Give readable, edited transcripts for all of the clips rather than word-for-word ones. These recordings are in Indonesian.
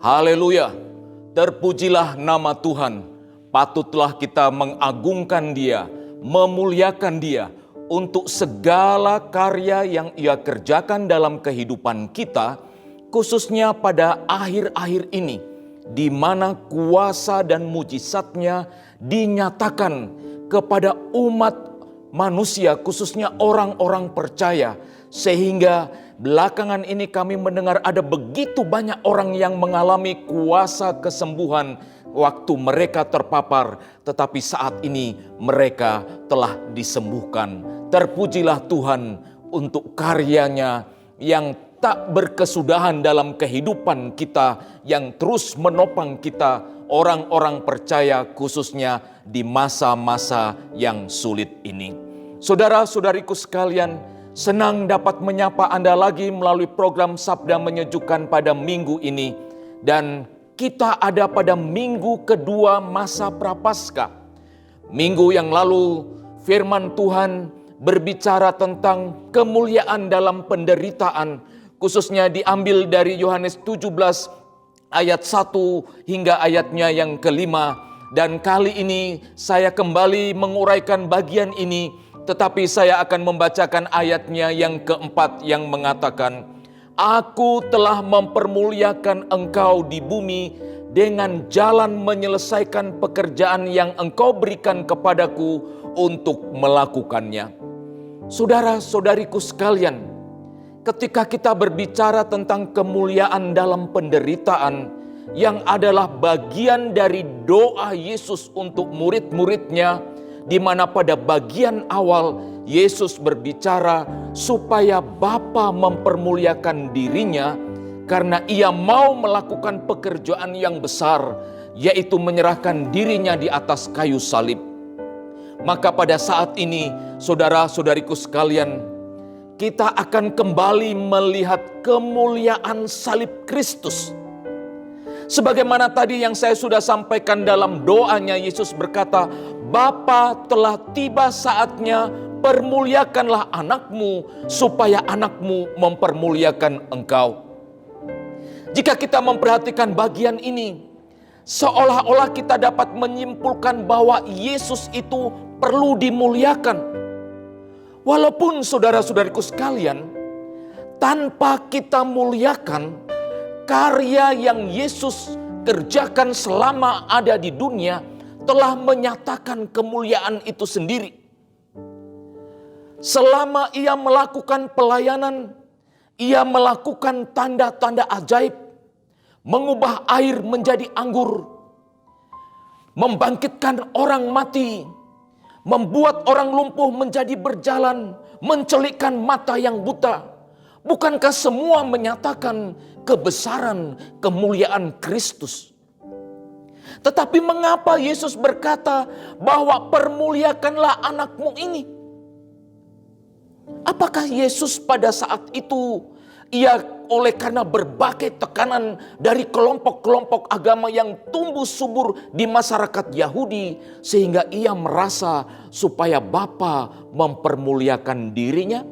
Haleluya, terpujilah nama Tuhan. Patutlah kita mengagungkan Dia, memuliakan Dia untuk segala karya yang Ia kerjakan dalam kehidupan kita, khususnya pada akhir-akhir ini, di mana kuasa dan mujizat-Nya dinyatakan kepada umat manusia, khususnya orang-orang percaya, sehingga belakangan ini kami mendengar ada begitu banyak orang yang mengalami kuasa kesembuhan waktu mereka terpapar, tetapi saat ini mereka telah disembuhkan. Terpujilah Tuhan untuk karyanya yang tak berkesudahan dalam kehidupan kita, yang terus menopang kita, orang-orang percaya khususnya di masa-masa yang sulit ini. Saudara-saudariku sekalian, senang dapat menyapa Anda lagi melalui program Sabda Menyejukkan pada minggu ini. Dan kita ada pada minggu kedua masa Prapaskah. Minggu yang lalu firman Tuhan berbicara tentang kemuliaan dalam penderitaan, khususnya diambil dari Yohanes 17 ayat 1 hingga ayatnya yang kelima. Dan kali ini saya kembali menguraikan bagian ini, tetapi saya akan membacakan ayatnya yang keempat yang mengatakan, Aku telah mempermuliakan engkau di bumi dengan jalan menyelesaikan pekerjaan yang engkau berikan kepadaku untuk melakukannya. Saudara-saudariku sekalian, ketika kita berbicara tentang kemuliaan dalam penderitaan, yang adalah bagian dari doa Yesus untuk murid-muridnya, di mana pada bagian awal Yesus berbicara supaya Bapa mempermuliakan dirinya karena Ia mau melakukan pekerjaan yang besar, yaitu menyerahkan dirinya di atas kayu salib. Maka pada saat ini, saudara-saudariku sekalian, kita akan kembali melihat kemuliaan salib Kristus. Sebagaimana tadi yang saya sudah sampaikan dalam doanya, Yesus berkata, Bapa, telah tiba saatnya, permuliakanlah anakmu supaya anakmu mempermuliakan engkau. Jika kita memperhatikan bagian ini, seolah-olah kita dapat menyimpulkan bahwa Yesus itu perlu dimuliakan. Walaupun saudara-saudariku sekalian, tanpa kita muliakan, karya yang Yesus kerjakan selama ada di dunia telah menyatakan kemuliaan itu sendiri. Selama Ia melakukan pelayanan, Ia melakukan tanda-tanda ajaib, mengubah air menjadi anggur, membangkitkan orang mati, membuat orang lumpuh menjadi berjalan, mencelikkan mata yang buta. Bukankah semua menyatakan kebesaran kemuliaan Kristus? Tetapi mengapa Yesus berkata bahwa permuliakanlah anakmu ini? Apakah Yesus pada saat itu Ia oleh karena berbagai tekanan dari kelompok-kelompok agama yang tumbuh subur di masyarakat Yahudi, sehingga Ia merasa supaya Bapa mempermuliakan dirinya?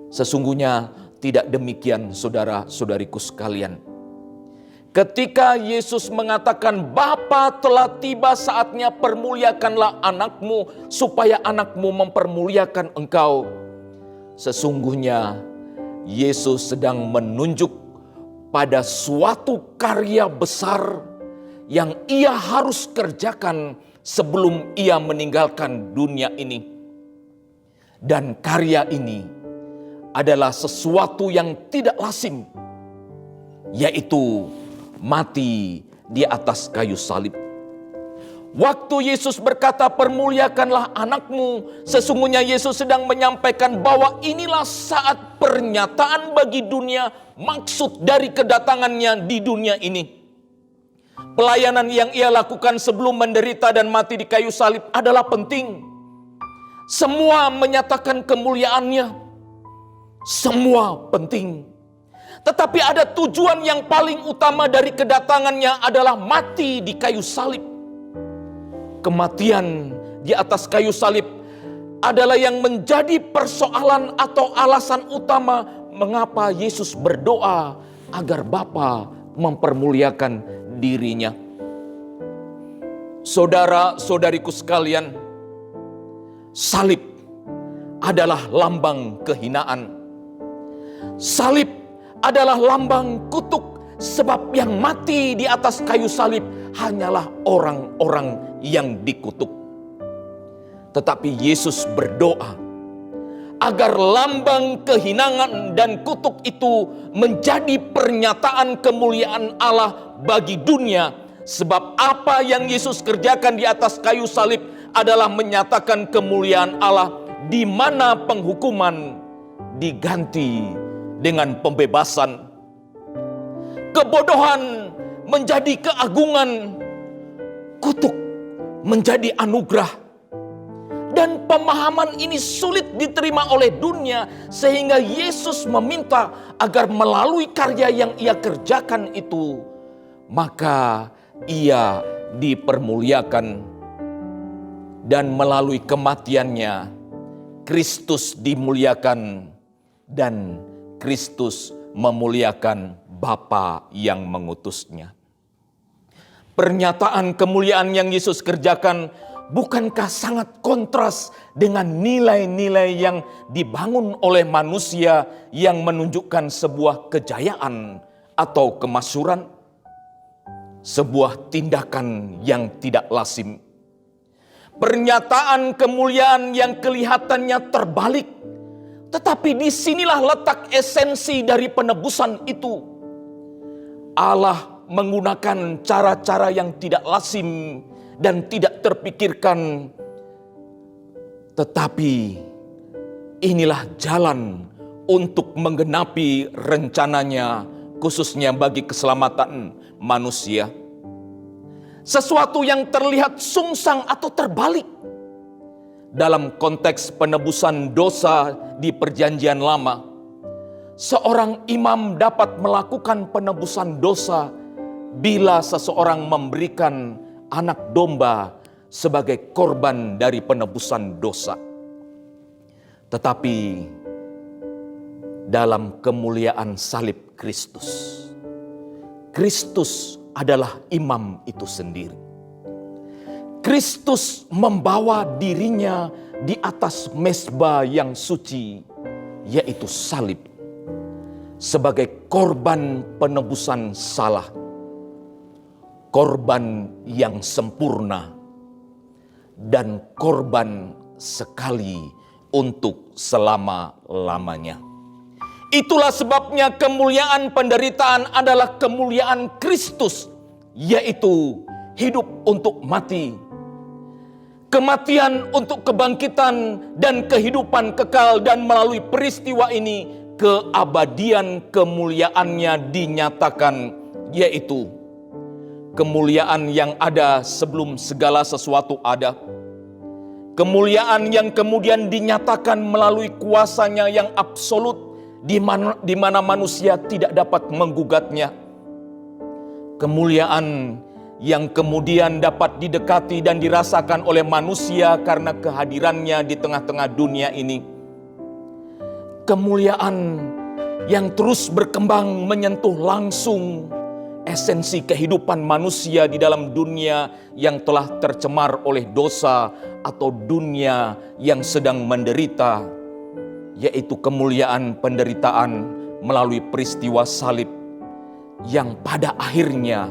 Sesungguhnya tidak demikian, saudara-saudariku sekalian. Ketika Yesus mengatakan, Bapa, telah tiba saatnya, permuliakanlah anakmu supaya anakmu mempermuliakan engkau. Sesungguhnya Yesus sedang menunjuk pada suatu karya besar yang Ia harus kerjakan sebelum Ia meninggalkan dunia ini. Dan karya ini adalah sesuatu yang tidak lazim, yaitu mati di atas kayu salib. Waktu Yesus berkata permuliakanlah anakmu, sesungguhnya Yesus sedang menyampaikan bahwa inilah saat pernyataan bagi dunia maksud dari kedatangannya di dunia ini. Pelayanan yang Ia lakukan sebelum menderita dan mati di kayu salib adalah penting. Semua menyatakan kemuliaannya, semua penting. Tetapi ada tujuan yang paling utama dari kedatangannya adalah mati di kayu salib. Kematian di atas kayu salib adalah yang menjadi persoalan atau alasan utama mengapa Yesus berdoa agar Bapa mempermuliakan dirinya. Saudara-saudariku sekalian, salib adalah lambang kehinaan. Salib adalah lambang kutuk, sebab yang mati di atas kayu salib hanyalah orang-orang yang dikutuk. Tetapi Yesus berdoa agar lambang kehinaan dan kutuk itu menjadi pernyataan kemuliaan Allah bagi dunia. Sebab apa yang Yesus kerjakan di atas kayu salib adalah menyatakan kemuliaan Allah, di mana penghukuman diganti dengan pembebasan. Kebodohan menjadi keagungan, kutuk menjadi anugerah. Dan pemahaman ini sulit diterima oleh dunia, sehingga Yesus meminta agar melalui karya yang ia kerjakan itu, maka ia dipermuliakan. Dan melalui kematiannya, Kristus dimuliakan dan Kristus memuliakan Bapa yang mengutusnya. Pernyataan kemuliaan yang Yesus kerjakan bukankah sangat kontras dengan nilai-nilai yang dibangun oleh manusia yang menunjukkan sebuah kejayaan atau kemasyhuran? Sebuah tindakan yang tidak lazim. Pernyataan kemuliaan yang kelihatannya terbalik. Tetapi disinilah letak esensi dari penebusan itu. Allah menggunakan cara-cara yang tidak lazim dan tidak terpikirkan. Tetapi inilah jalan untuk menggenapi rencananya, khususnya bagi keselamatan manusia. Sesuatu yang terlihat sungsang atau terbalik dalam konteks penebusan dosa di Perjanjian Lama. Seorang imam dapat melakukan penebusan dosa bila seseorang memberikan anak domba sebagai korban dari penebusan dosa. Tetapi dalam kemuliaan salib Kristus, Kristus adalah imam itu sendiri. Kristus membawa dirinya di atas mezbah yang suci, yaitu salib, sebagai korban penebusan salah, korban yang sempurna, dan korban sekali untuk selama-lamanya. Itulah sebabnya kemuliaan penderitaan adalah kemuliaan Kristus, yaitu hidup untuk mati, kematian untuk kebangkitan dan kehidupan kekal, dan melalui peristiwa ini keabadian kemuliaannya dinyatakan, yaitu kemuliaan yang ada sebelum segala sesuatu ada. Kemuliaan yang kemudian dinyatakan melalui kuasanya yang absolut, di mana manusia tidak dapat menggugatnya. Kemuliaan yang kemudian dapat didekati dan dirasakan oleh manusia karena kehadirannya di tengah-tengah dunia ini. Kemuliaan yang terus berkembang menyentuh langsung esensi kehidupan manusia di dalam dunia yang telah tercemar oleh dosa atau dunia yang sedang menderita, yaitu kemuliaan penderitaan melalui peristiwa salib, yang pada akhirnya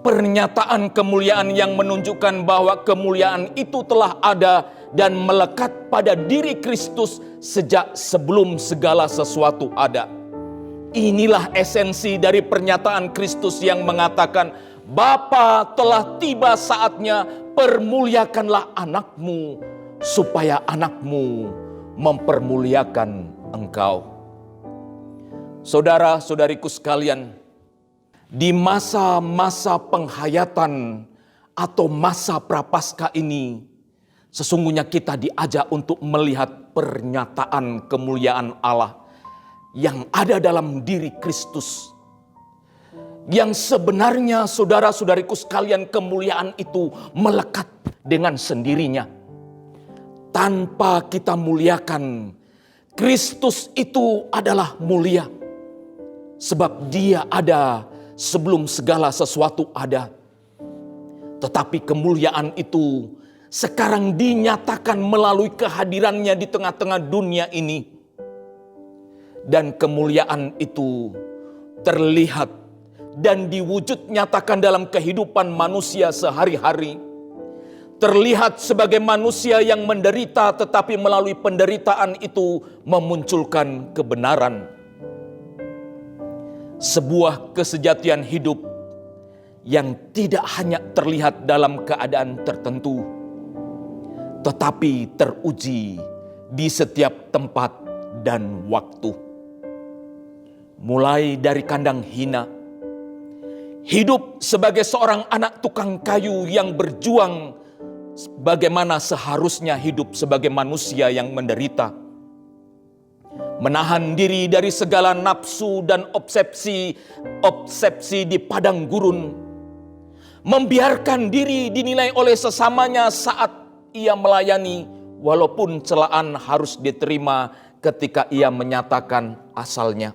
pernyataan kemuliaan yang menunjukkan bahwa kemuliaan itu telah ada dan melekat pada diri Kristus sejak sebelum segala sesuatu ada. Inilah esensi dari pernyataan Kristus yang mengatakan, Bapa, telah tiba saatnya, permuliakanlah anakmu, supaya anakmu mempermuliakan engkau. Saudara-saudariku sekalian, di masa-masa penghayatan atau masa prapaskah ini, sesungguhnya kita diajak untuk melihat pernyataan kemuliaan Allah yang ada dalam diri Kristus. Yang sebenarnya saudara-saudariku sekalian, kemuliaan itu melekat dengan sendirinya. Tanpa kita muliakan, Kristus itu adalah mulia. Sebab dia ada sebelum segala sesuatu ada. Tetapi kemuliaan itu sekarang dinyatakan melalui kehadirannya di tengah-tengah dunia ini. Dan kemuliaan itu terlihat dan diwujud nyatakan dalam kehidupan manusia sehari-hari. Terlihat sebagai manusia yang menderita, tetapi melalui penderitaan itu memunculkan kebenaran. Sebuah kesejatian hidup yang tidak hanya terlihat dalam keadaan tertentu, tetapi teruji di setiap tempat dan waktu. Mulai dari kandang hina, hidup sebagai seorang anak tukang kayu yang berjuang bagaimana seharusnya hidup sebagai manusia yang menderita. Menahan diri dari segala nafsu dan obsesi di padang gurun. Membiarkan diri dinilai oleh sesamanya saat ia melayani, walaupun celaan harus diterima ketika ia menyatakan asalnya.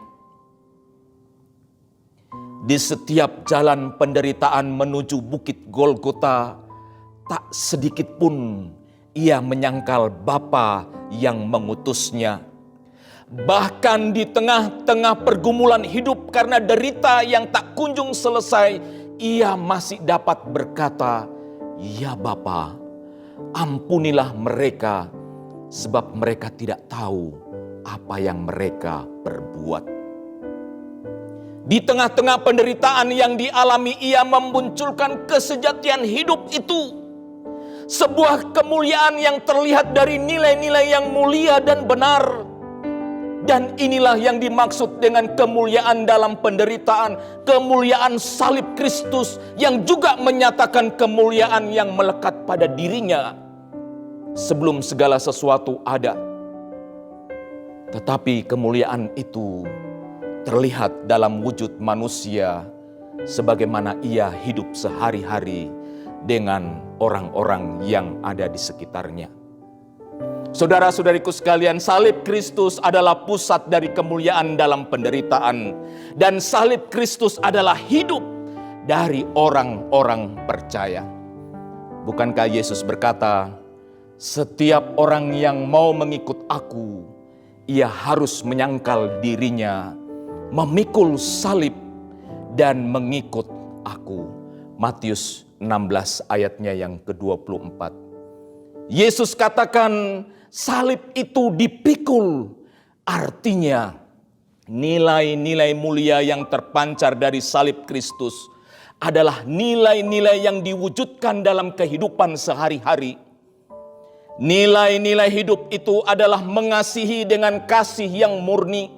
Di setiap jalan penderitaan menuju Bukit Golgota, tak sedikit pun ia menyangkal Bapa yang mengutusnya. Bahkan di tengah-tengah pergumulan hidup karena derita yang tak kunjung selesai, ia masih dapat berkata, "Ya Bapa, ampunilah mereka, sebab mereka tidak tahu apa yang mereka perbuat." Di tengah-tengah penderitaan yang dialami, ia memunculkan kesejatian hidup itu. Sebuah kemuliaan yang terlihat dari nilai-nilai yang mulia dan benar. Dan inilah yang dimaksud dengan kemuliaan dalam penderitaan, kemuliaan salib Kristus yang juga menyatakan kemuliaan yang melekat pada dirinya sebelum segala sesuatu ada. Tetapi kemuliaan itu terlihat dalam wujud manusia sebagaimana ia hidup sehari-hari dengan orang-orang yang ada di sekitarnya. Saudara-saudariku sekalian, salib Kristus adalah pusat dari kemuliaan dalam penderitaan. Dan salib Kristus adalah hidup dari orang-orang percaya. Bukankah Yesus berkata, "Setiap orang yang mau mengikut aku, ia harus menyangkal dirinya, memikul salib, dan mengikut aku." Matius 16 ayatnya yang ke-24. Yesus katakan salib itu dipikul. Artinya nilai-nilai mulia yang terpancar dari salib Kristus adalah nilai-nilai yang diwujudkan dalam kehidupan sehari-hari. Nilai-nilai hidup itu adalah mengasihi dengan kasih yang murni,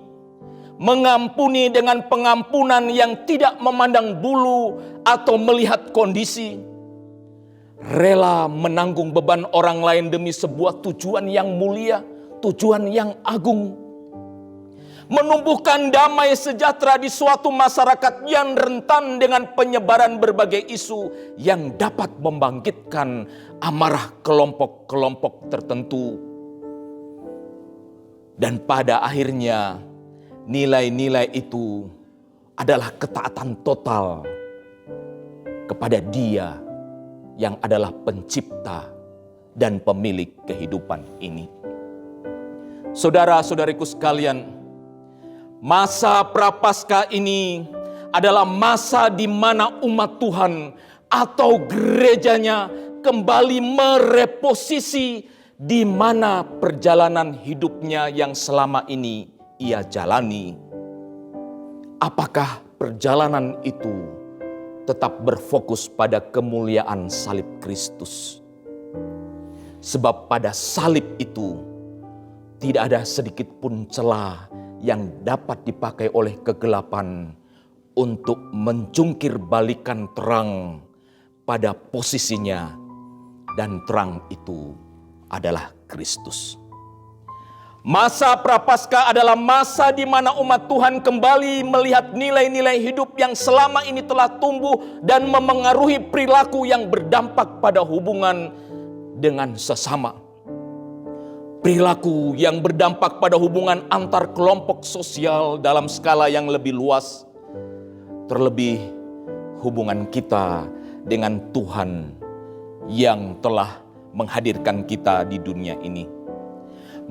mengampuni dengan pengampunan yang tidak memandang bulu atau melihat kondisi, rela menanggung beban orang lain demi sebuah tujuan yang mulia, tujuan yang agung. Menumbuhkan damai sejahtera di suatu masyarakat yang rentan dengan penyebaran berbagai isu yang dapat membangkitkan amarah kelompok-kelompok tertentu. Dan pada akhirnya nilai-nilai itu adalah ketaatan total kepada Dia yang adalah pencipta dan pemilik kehidupan ini. Saudara-saudariku sekalian, masa Prapaskah ini adalah masa di mana umat Tuhan atau gerejanya kembali mereposisi di mana perjalanan hidupnya yang selama ini ia jalani. Apakah perjalanan itu tetap berfokus pada kemuliaan salib Kristus? Sebab pada salib itu tidak ada sedikit pun celah yang dapat dipakai oleh kegelapan untuk mencungkir balikan terang pada posisinya, dan terang itu adalah Kristus. Masa Prapaskah adalah masa di mana umat Tuhan kembali melihat nilai-nilai hidup yang selama ini telah tumbuh dan memengaruhi perilaku yang berdampak pada hubungan dengan sesama. Perilaku yang berdampak pada hubungan antar kelompok sosial dalam skala yang lebih luas. terlebih hubungan kita dengan Tuhan yang telah menghadirkan kita di dunia ini.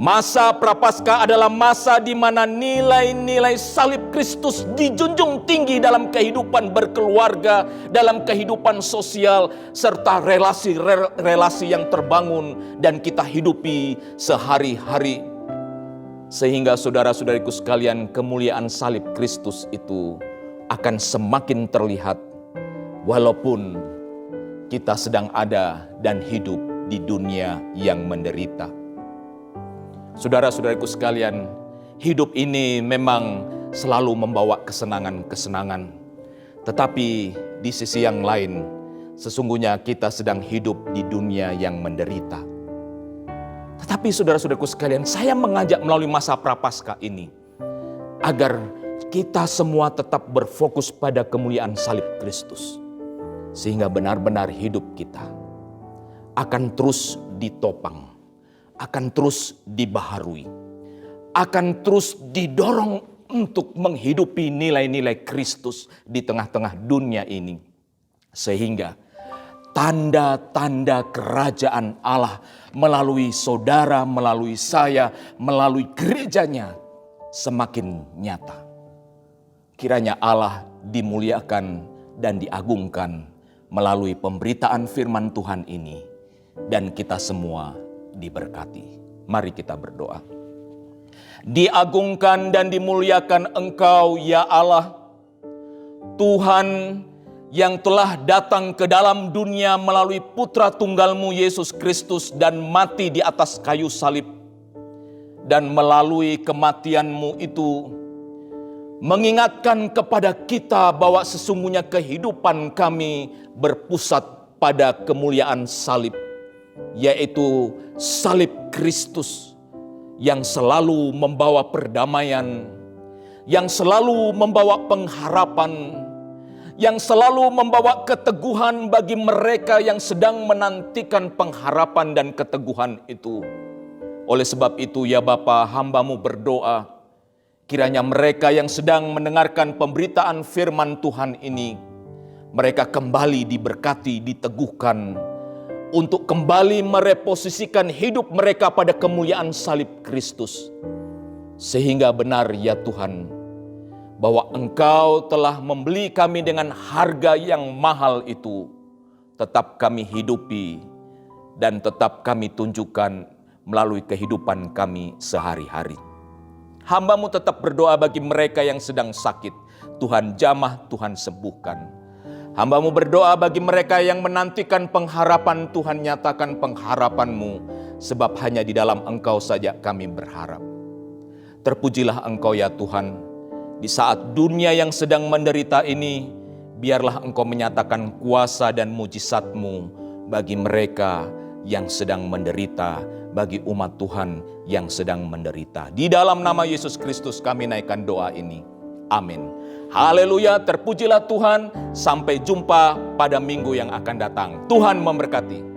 Masa Prapaskah adalah masa di mana nilai-nilai salib Kristus dijunjung tinggi dalam kehidupan berkeluarga, dalam kehidupan sosial, serta relasi-relasi yang terbangun dan kita hidupi sehari-hari. Sehingga saudara-saudariku sekalian, kemuliaan salib Kristus itu akan semakin terlihat walaupun kita sedang ada dan hidup di dunia yang menderita. Saudara-saudariku sekalian, hidup ini memang selalu membawa kesenangan-kesenangan. Tetapi di sisi yang lain, sesungguhnya kita sedang hidup di dunia yang menderita. Tetapi saudara-saudaraku sekalian, saya mengajak melalui masa Prapaskah ini, agar kita semua tetap berfokus pada kemuliaan salib Kristus. Sehingga benar-benar hidup kita akan terus ditopang, akan terus dibaharui, akan terus didorong untuk menghidupi nilai-nilai Kristus di tengah-tengah dunia ini. Sehingga tanda-tanda kerajaan Allah melalui saudara, melalui saya, melalui gerejanya semakin nyata. Kiranya Allah dimuliakan dan diagungkan melalui pemberitaan firman Tuhan ini, dan kita semua diberkati. Mari kita berdoa. Diagungkan dan dimuliakan Engkau ya Allah, Tuhan yang telah datang ke dalam dunia melalui Putra Tunggal-Mu Yesus Kristus dan mati di atas kayu salib. Dan melalui kematian-Mu itu mengingatkan kepada kita bahwa sesungguhnya kehidupan kami berpusat pada kemuliaan salib, yaitu salib Kristus yang selalu membawa perdamaian, yang selalu membawa pengharapan, yang selalu membawa keteguhan bagi mereka yang sedang menantikan pengharapan dan keteguhan itu. Oleh sebab itu ya Bapa, hamba-Mu berdoa, kiranya mereka yang sedang mendengarkan pemberitaan firman Tuhan ini, mereka kembali diberkati, diteguhkan, untuk kembali mereposisikan hidup mereka pada kemuliaan salib Kristus. Sehingga benar ya Tuhan, bahwa Engkau telah membeli kami dengan harga yang mahal itu, tetap kami hidupi dan tetap kami tunjukkan melalui kehidupan kami sehari-hari. Hamba-Mu tetap berdoa bagi mereka yang sedang sakit, Tuhan jamah, Tuhan sembuhkan. Hamba-Mu berdoa bagi mereka yang menantikan pengharapan, Tuhan nyatakan pengharapan-Mu, sebab hanya di dalam Engkau saja kami berharap. Terpujilah Engkau ya Tuhan, di saat dunia yang sedang menderita ini, biarlah Engkau menyatakan kuasa dan mujizat-Mu bagi mereka yang sedang menderita, bagi umat Tuhan yang sedang menderita. Di dalam nama Yesus Kristus kami naikkan doa ini. Amin. Haleluya, terpujilah Tuhan. Sampai jumpa pada minggu yang akan datang. Tuhan memberkati.